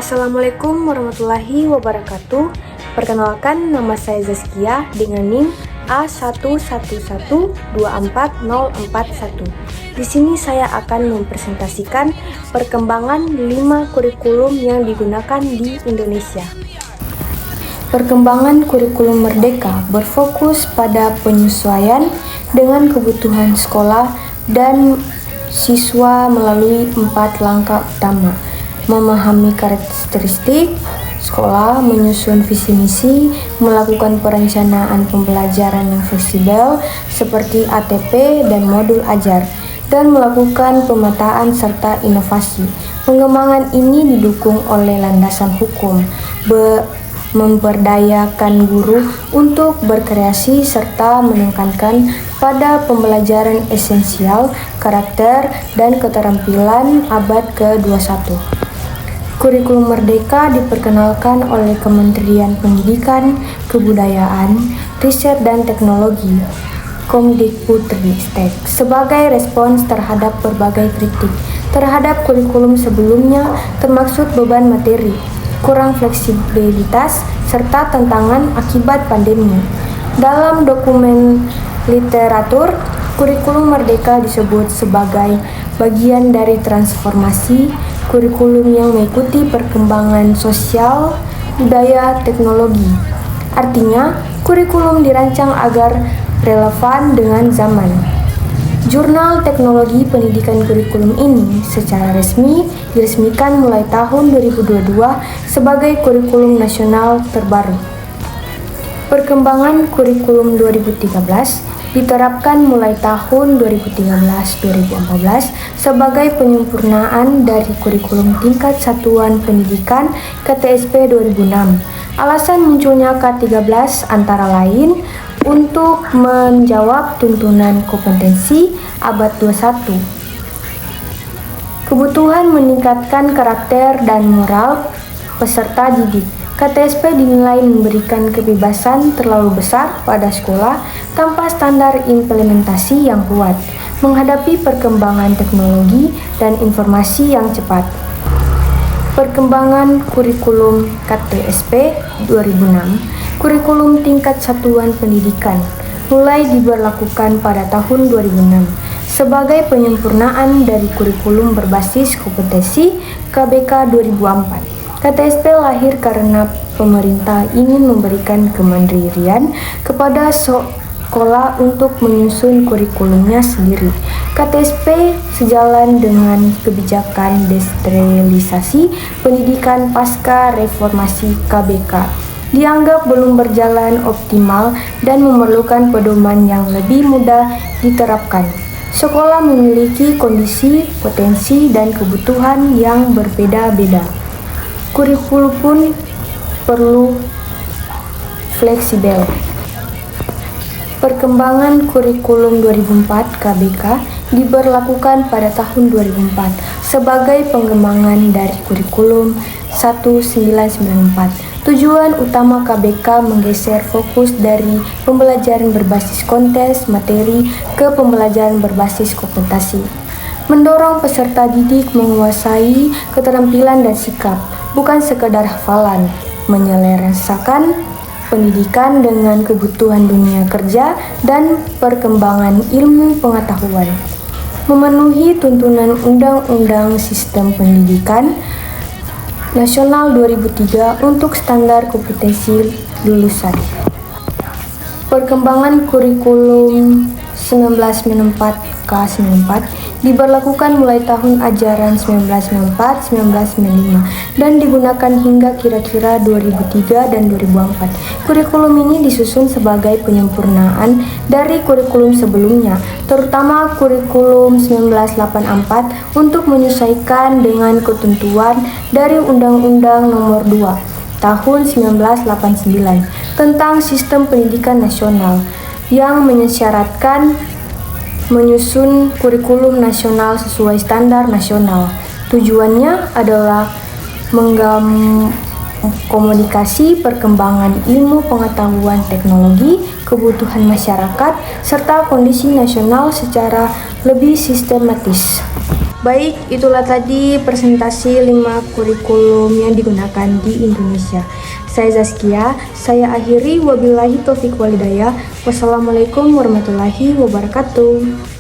Assalamualaikum warahmatullahi wabarakatuh. Perkenalkan, nama saya Zaskia dengan NIM A111240441. Di sini saya akan mempresentasikan perkembangan 5 kurikulum yang digunakan di Indonesia. Perkembangan kurikulum Merdeka berfokus pada penyesuaian dengan kebutuhan sekolah dan siswa melalui 4 langkah utama: memahami karakteristik sekolah, menyusun visi misi, melakukan perencanaan pembelajaran yang fleksibel seperti ATP dan modul ajar, dan melakukan pemetaan serta inovasi. Pengembangan ini didukung oleh landasan hukum, memperdayakan guru untuk berkreasi serta menekankan pada pembelajaran esensial, karakter, dan keterampilan abad ke-21. Kurikulum Merdeka diperkenalkan oleh Kementerian Pendidikan, Kebudayaan, Riset dan Teknologi, Kemdikbudristek, sebagai respons terhadap berbagai kritik terhadap kurikulum sebelumnya, termasuk beban materi, kurang fleksibilitas, serta tantangan akibat pandemi. Dalam dokumen literatur, kurikulum Merdeka disebut sebagai bagian dari transformasi kurikulum yang mengikuti perkembangan sosial, budaya, teknologi. Artinya, kurikulum dirancang agar relevan dengan zaman. Jurnal Teknologi Pendidikan Kurikulum ini secara resmi diresmikan mulai tahun 2022 sebagai kurikulum nasional terbaru. Perkembangan kurikulum 2013 diterapkan mulai tahun 2013-2014 sebagai penyempurnaan dari kurikulum tingkat satuan pendidikan KTSP 2006. Alasan munculnya K13 antara lain untuk menjawab tuntunan kompetensi abad 21. Kebutuhan meningkatkan karakter dan moral peserta didik. KTSP dinilai memberikan kebebasan terlalu besar pada sekolah tanpa standar implementasi yang kuat menghadapi perkembangan teknologi dan informasi yang cepat. Perkembangan kurikulum KTSP 2006, kurikulum tingkat satuan pendidikan, mulai diberlakukan pada tahun 2006 sebagai penyempurnaan dari kurikulum berbasis kompetensi KBK 2004. KTSP lahir karena pemerintah ingin memberikan kemandirian kepada sekolah untuk menyusun kurikulumnya sendiri. KTSP sejalan dengan kebijakan desentralisasi pendidikan pasca reformasi KBK. Dianggap belum berjalan optimal dan memerlukan pedoman yang lebih mudah diterapkan. Sekolah memiliki kondisi, potensi, dan kebutuhan yang berbeda-beda. Kurikulum pun perlu fleksibel. Perkembangan kurikulum 2004 KBK diberlakukan pada tahun 2004 sebagai pengembangan dari kurikulum 1994. Tujuan utama KBK menggeser fokus dari pembelajaran berbasis kontes materi ke pembelajaran berbasis kompetensi. Mendorong peserta didik menguasai keterampilan dan sikap, bukan sekedar hafalan, menyelesaikan pendidikan dengan kebutuhan dunia kerja dan perkembangan ilmu pengetahuan, memenuhi tuntunan Undang-Undang Sistem Pendidikan Nasional 2003 untuk standar kompetensi lulusan. Perkembangan kurikulum 1994 K94 diberlakukan mulai tahun ajaran 1994-1995 dan digunakan hingga kira-kira 2003 dan 2004. Kurikulum ini disusun sebagai penyempurnaan dari kurikulum sebelumnya, terutama kurikulum 1984 untuk menyesuaikan dengan ketentuan dari Undang-Undang Nomor 2 Tahun 1989 tentang Sistem Pendidikan Nasional yang mensyaratkan menyusun kurikulum nasional sesuai standar nasional. Tujuannya adalah mengkomunikasi perkembangan ilmu pengetahuan teknologi, kebutuhan masyarakat, serta kondisi nasional secara lebih sistematis. Baik, itulah tadi presentasi 5 kurikulum yang digunakan di Indonesia. Saya Zaskia, saya akhiri wabillahi taufik walhidayah. Wassalamualaikum warahmatullahi wabarakatuh.